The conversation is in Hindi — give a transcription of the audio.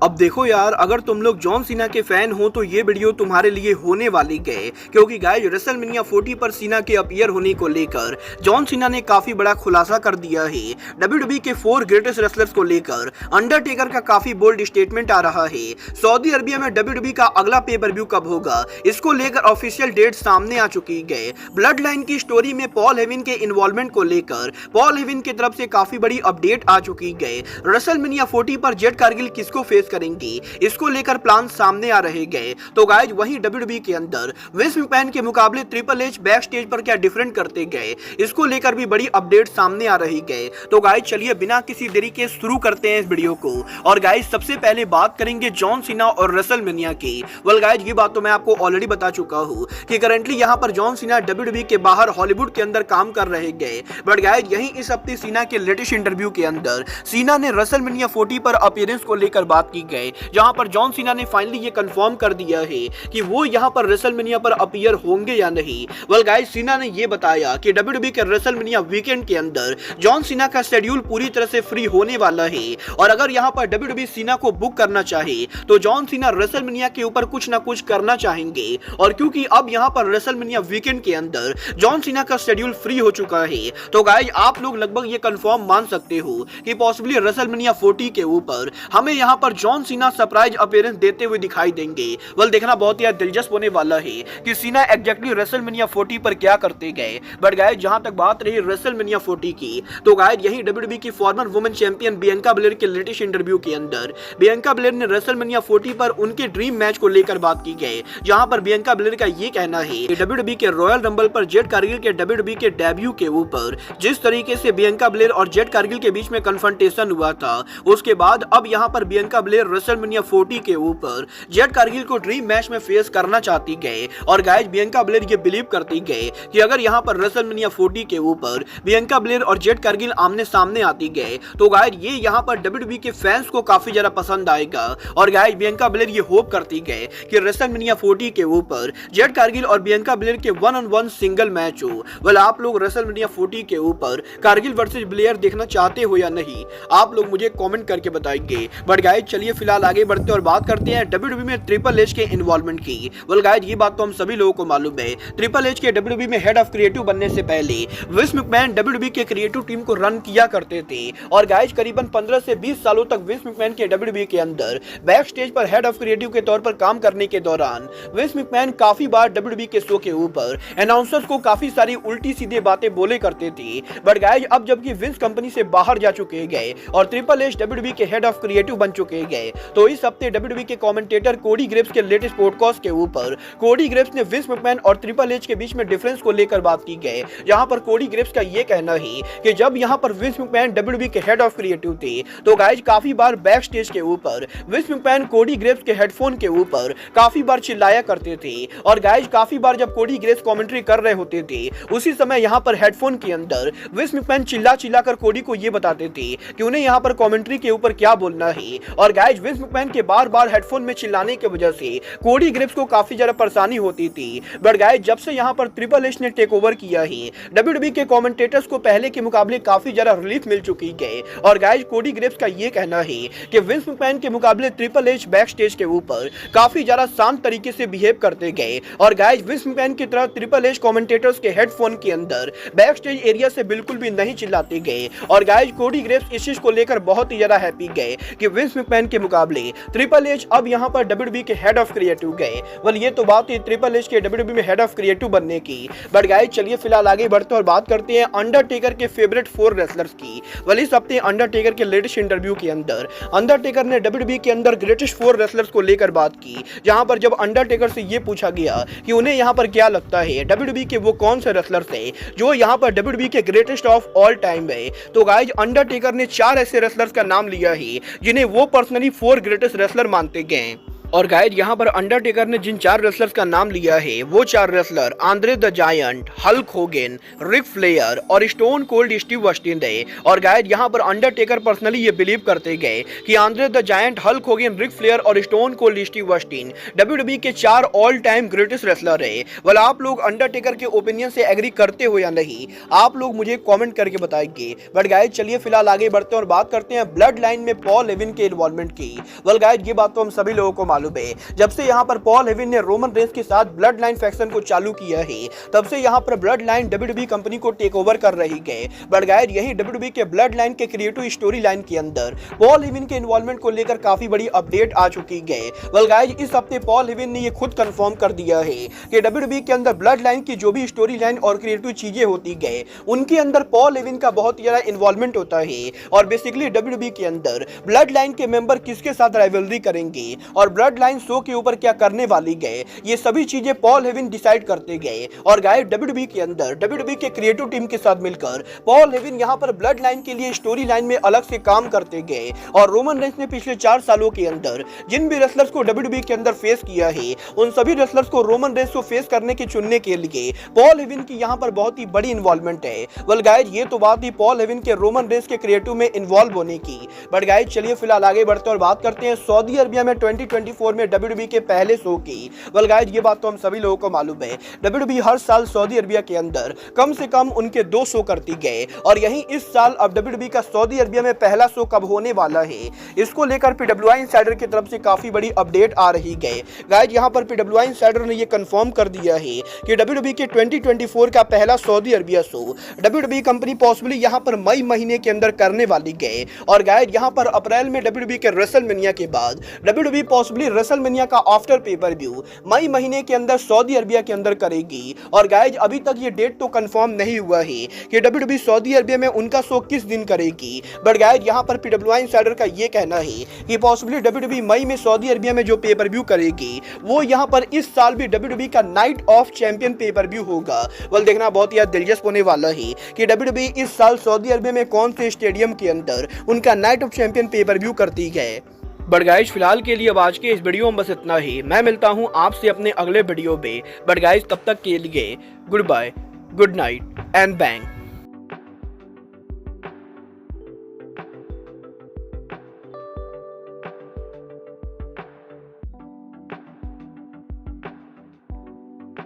अब देखो यार, अगर तुम लोग जॉन सीना के फैन हो तो ये वीडियो तुम्हारे लिए होने वाली है, क्योंकि गाइस रेसलमेनिया 40 पर सीना के अपीयर होने को लेकर जॉन सीना ने काफी बड़ा खुलासा कर दिया है। डब्ल्यूडब्ल्यूई के 4 ग्रेटेस्ट रेसलर्स को लेकर अंडरटेकर का काफी बोल्ड स्टेटमेंट आ रहा है। सऊदी अरबिया में डब्ल्यूडब्ल्यूई का अगला पे पर व्यू कब होगा, इसको लेकर ऑफिशियल डेट सामने आ चुकी है। ब्लड लाइन की स्टोरी में पॉल हेवन के इन्वॉल्वमेंट को लेकर पॉल हेवन की तरफ से काफी बड़ी अपडेट आ चुकी है। रेसलमेनिया 40 पर जेड कारगिल किसको फेस करेंगी, इसको लेकर प्लान सामने आ रहे गए। तो गाइज वहीं डब्ल्यूडब्ल्यूई के अंदर विंस मैकमैन के मुकाबले ट्रिपल एच बैक स्टेज पर क्या डिफरेंट करते गए, इसको लेकर भी बड़ी अपडेट सामने आ रही गए। तो गाइज चलिए बिना किसी देरी के शुरू करते हैं इस वीडियो को। और गाइज सबसे पहले बात करेंगे जॉन सीना और रेसलमेनिया की। वेल गाइज ये बात तो मैं आपको ऑलरेडी बता चुका हूँ कि करंटली यहाँ पर जॉन सीना डब्ल्यूडब्ल्यूई के बाहर हॉलीवुड के अंदर काम कर रहे गए। बट गाइज यही इस हफ्ते सीना के लेटेस्ट इंटरव्यू के अंदर सीना ने रेसलमेनिया 40 पर अपीयरेंस को लेकर बात की गई, जहां पर जॉन सीना ने फाइनली ये कंफर्म कर दिया है कि वो यहां पर रेसलमेनिया पर अपीयर होंगे या नहीं। वेल गाइस सीना ने ये बताया कि डब्ल्यूडब्ल्यूई के रेसलमेनिया वीकेंड के अंदर जॉन सीना का शेड्यूल पूरी तरह से फ्री होने वाला है, और अगर यहां पर डब्ल्यूडब्ल्यूई सीना को बुक करना चाहे तो जॉन सीना रेसलमेनिया के ऊपर कुछ ना कुछ करना चाहेंगे। और क्योंकि अब यहां पर रेसलमेनिया वीकेंड के अंदर जॉन सीना का शेड्यूल फ्री हो चुका है, तो गाइस आप लोग लगभग ये कंफर्म मान सकते हो कि पॉसिबली रेसलमेनिया 40 के ऊपर हमें यहां पर जॉन सीना सरप्राइज अपीयरेंस देते हुए दिखाई देंगे। वेल देखना बहुत ही दिलचस्प होने वाला है कि सीना एग्जैक्टली रेसलमेनिया 40 पर क्या करते गए। बट गाइस जहां तक बात रही रेसलमेनिया 40 की, तो गाइस यही डब्ल्यूडब्ल्यूई की फॉर्मर वुमेन चैंपियन बियांका बेलेर के लेटेस्ट इंटरव्यू के अंदर बियांका बेलेर ने रेसलमेनिया 40 पर उनके ड्रीम मैच को लेकर बात की गई, जहां पर बियांका बेलेर का ये कहना है कि डब्ल्यूडब्ल्यूई के रॉयल रंबल पर जेड कारगिल के डब्ल्यूडब्ल्यूई के डेब्यू के ऊपर जिस तरीके से बियांका बेलेर और जेड कारगिल के बीच में कन्फ्रंटेशन हुआ था, उसके बाद अब यहां पर बियांका बेलेर रेसलमेनिया 40 के ऊपर जेड कारगिल को ड्रीम मैच में फेस करना चाहती गए। और गाइस बियांका बेलेर ये बिलीव करती गए कि अगर यहां पर रेसलमेनिया 40 के ऊपर बियांका बेलेर और जेड कारगिल आमने सामने आती गए, तो गाइस ये यहां पर डब्ल्यूडब्ल्यूई के फैंस को काफी ज्यादा पसंद आएगा। और गाइस बियांका बेलेर ये होप करती गए कि रेसलमेनिया 40 के ऊपर जेड कारगिल और बियांका बेलेर के 1-on-1 सिंगल मैच हो। वेल आप लोग रेसलमेनिया 40 के ऊपर कारगिल वर्सेस बेलेर देखना चाहते हो या नहीं, आप लोग मुझे कमेंट करके बताएंगे। बट गाइस चलिए फिलहाल आगे बढ़ते और बात करते हैं डब्ल्यूडब्ल्यूई में ट्रिपल एच के इन्वॉल्वमेंट की। वेल गाइस ये बात तो हम सभी लोगों को मालूम है, ट्रिपल एच के डब्ल्यूडब्ल्यूई में हेड ऑफ क्रिएटिव बनने से पहले विंस मैकमैन डब्ल्यूडब्ल्यूई के क्रिएटिव टीम को रन किया करते थे। और गाइस करीबन 15 से 20 सालों तक विंस मैकमैन के डब्ल्यूडब्ल्यूई के अंदर बैक स्टेज पर हेड ऑफ क्रिएटिव के तौर पर काम करने के दौरान विंस मैकमैन काफी बार डब्ल्यूडब्ल्यूई के शो के ऊपर अनाउंसर्स को काफी सारी उल्टी सीधे बातें बोले करते थे। बट गाइस अब जबकि विंस कंपनी से बाहर जा चुके गए और ट्रिपल एच डब्ल्यूडब्ल्यूई के हेड ऑफ क्रिएटिव बन चुके गए, तो इस हफ्ते डब्ल्यूडब्ल्यूई के कमेंटेटर कोडी ग्रेव्स के लेटेस्ट पॉडकास्ट के ऊपर कोडी ग्रेव्स ने विंस मैकमैन और ट्रिपल एच के बीच में डिफरेंस को लेकर बात की गई, जहां पर कोडी ग्रेव्स का ये कहना है कि जब यहां पर विंस मैकमैन डब्ल्यूडब्ल्यूई के हेड ऑफ क्रिएटिव थे, तो गाइस काफी बार बैक स्टेज के ऊपर विंस मैकमैन कोडी ग्रेव्स के हेडफोन के ऊपर काफी बार चिल्लाया करते थे। और गाइस काफी बार जब कोडी ग्रेव्स कमेंट्री कर रहे होते थे, उसी समय यहां पर हेडफोन के अंदर विंस मैकमैन चिल्ला कर कोडी को ये बताते थे कि उन्हें यहां पर कमेंट्री के ऊपर क्या बोलना है। और गाइस विंस मैकमैन के बार हेडफोन में चिल्लाने की वजह से कोडी ग्रेव्स को काफी ज्यादा परेशानी होती थी। बट गाइस जब से यहां पर ट्रिपल एच ने टेक ओवर किया है, डब्ल्यूडब्ल्यूई के कमेंटेटर्स को पहले के मुकाबले काफी ज्यादा रिलीफ मिल चुकी है। और गाइस कोडी ग्रेव्स का ये कहना है कि विंस मैकमैन के मुकाबले ट्रिपल एच बैक स्टेज के ऊपर काफी ज्यादा शांत तरीके से बिहेव करते गए। और गाइस विंस मैकमैन की तरह ट्रिपल एच कमेंटेटर्स के हेडफोन के अंदर बैक स्टेज एरिया से बिल्कुल भी नहीं चिल्लाते गए। और गाइस कोडी ग्रेव्स इस चीज को लेकर बहुत ही ज्यादा हैप्पी गए कि विंस मैकमैन के मुकाबले ट्रिपल एच अब यहां पर डब्ल्यूडब्ल्यूई के हेड ऑफ क्रिएटिव गए। वेल ये तो बात है ट्रिपल एच के डब्ल्यूडब्ल्यूई में हेड ऑफ क्रिएटिव बनने की। बट गाइस चलिए फिलहाल आगे बढ़ते और बात करते हैं अंडरटेकर के फेवरेट 4 रेसलर्स की। वेल इस हफ्ते अंडरटेकर के लेटेस्ट इंटरव्यू के अंदर अंडरटेकर ने डब्ल्यूडब्ल्यूई के अंदर ग्रेटेस्ट 4 रेसलर्स को लेकर बात की, जहां पर जब अंडरटेकर से ये पूछा गया कि उन्हें यहां पर क्या लगता है डब्ल्यूडब्ल्यूई के वो कौन से रेसलर्स हैं जो यहां पर डब्ल्यूडब्ल्यूई के ग्रेटेस्ट ऑफ ऑल टाइम है, तो गाइस अंडरटेकर ने 4 ऐसे रेसलर्स का नाम लिया है जिन्हें वो पर्सनली 4 ग्रेटेस्ट रेसलर मानते गए। और गाइज यहाँ पर अंडरटेकर ने जिन 4 रेसलर्स का नाम लिया है वो 4 wrestler Andre the Giant, Hulk Hogan, Ric Flair और स्टोन कोल्ड स्टीव ऑस्टिन है। और गाइज यहाँ पर अंडरटेकर पर्सनली ये बिलीव करते गए कि Andre the Giant, Hulk Hogan, Ric Flair और Stone Cold Steve Austin WWE के 4 ऑल टाइम ग्रेटेस्ट रेसलर है। वाला आप लोग अंडरटेकर के ओपिनियन से एग्री करते हो या नहीं, आप लोग मुझे कमेंट करके बताएंगे। बट गाइज चलिए फिलहाल आगे बढ़ते हैं और बात करते हैं ब्लड लाइन में पॉल हेवन के इन्वॉल्वमेंट की। वेल गाइज ये बात तो हम सभी लोगों को मालूम है, जब से यहाँ पर पॉल हेवन ने रोमन रेंस के साथ ब्लड लाइन फैक्शन को चालू किया है तब से यहाँ पर ब्लड लाइन WWE कंपनी को टेक ओवर कर रही है। बट गाइज यही WWE के ब्लड लाइन के क्रिएटिव स्टोरी लाइन के अंदर पॉल हेवन के इन्वॉल्वमेंट को लेकर काफी बड़ी अपडेट आ चुकी है। वेल गाइज इस हफ्ते पॉल हेवन ने ये खुद कंफर्म कर दिया है कि WWE के अंदर ब्लड लाइन की जो भी स्टोरी लाइन और क्रिएटिव चीजें होती गए उनके अंदर पॉल हेवन का बहुत ज्यादा इन्वॉल्वमेंट होता है। और बेसिकली WWE के अंदर ब्लड लाइन के मेंबर किसके साथ राइवलरी करेंगे और ब्लड लाइन शो के ऊपर क्या करने वाली गए, ये सभी चीजें पॉल हेवन डिसाइड करते गए। और गाइस WWE के अंदर WWE के क्रिएटिव टीम के साथ मिलकर पॉल हेवन यहां पर ब्लड लाइन के लिए स्टोरी लाइन में अलग से काम करते गए। और रोमन रेंस ने पिछले 4 सालों के अंदर जिन भी रेसलर्स को WWE के अंदर फेस किया है उन सभी रेसलर्स को रोमन रेंस को फेस करने के चुनने के लिए पॉल हेवन की यहां पर बहुत ही बड़ी इन्वॉल्वमेंट है। वेल गाइस ये तो बात ही पॉल हेवन के रोमन रेंस के क्रिएटिव में इन्वॉल्व होने की। बट गाइस चलिए फिलहाल आगे बढ़ते हैं और बात करते हैं सऊदी अरबिया में 2024 में WWE के पहले शो की। वेल गाइस ये बात तो हम सभी लोगों को मालूम है, WWE हर साल सऊदी अरबिया के अंदर कम से कम उनके 2 शो करती गए। और यही इस साल अब WWE का सऊदी अरबिया में पहला शो कब होने वाला है इसको लेकर PWI इनसाइडर की तरफ से काफी बड़ी अपडेट आ रही है। गाइस यहाँ पर PWI इनसाइडर ने ये कंफर्म कर दिया है कि WWE के 2024 का पहला Saudi Arabia show WWE company possibly यहाँ पर मई महीने के अंदर करने वाली गए। और गाइस यहाँ पर अप्रैल में WWE के रेसलमेनिया के बाद WWE पॉसिबली रेसलमेनिया का आफ्टर पेपर व्यू मई महीने के अंदर सऊदी अरबिया के अंदर करेगी। और गाइस अभी तक ये डेट तो कंफर्म नहीं हुआ है कि WWE सऊदी अरबिया में उनका शो किस दिन करेगी। बट गाइस यहाँ पर PWI इनसाइडर का ये कहना है कि पॉसिबली WWE मई में सऊदी अरबिया में जो पेपर व्यू करेगी वो यहाँ पर इस साल भी WWE का night of champion pay per view होगा। वेल देखना बहुत ही दिलचस्प होने वाला है कि WWE इस साल सऊदी अरबिया में कौन से स्टेडियम के अंदर उनका night of champion pay per view करती है। बट गाइस फिलहाल के लिए अब आज के इस वीडियो में बस इतना ही। मैं मिलता हूं आपसे अपने अगले वीडियो में। बट गाइस तब तक के लिए good bye, good night and bang.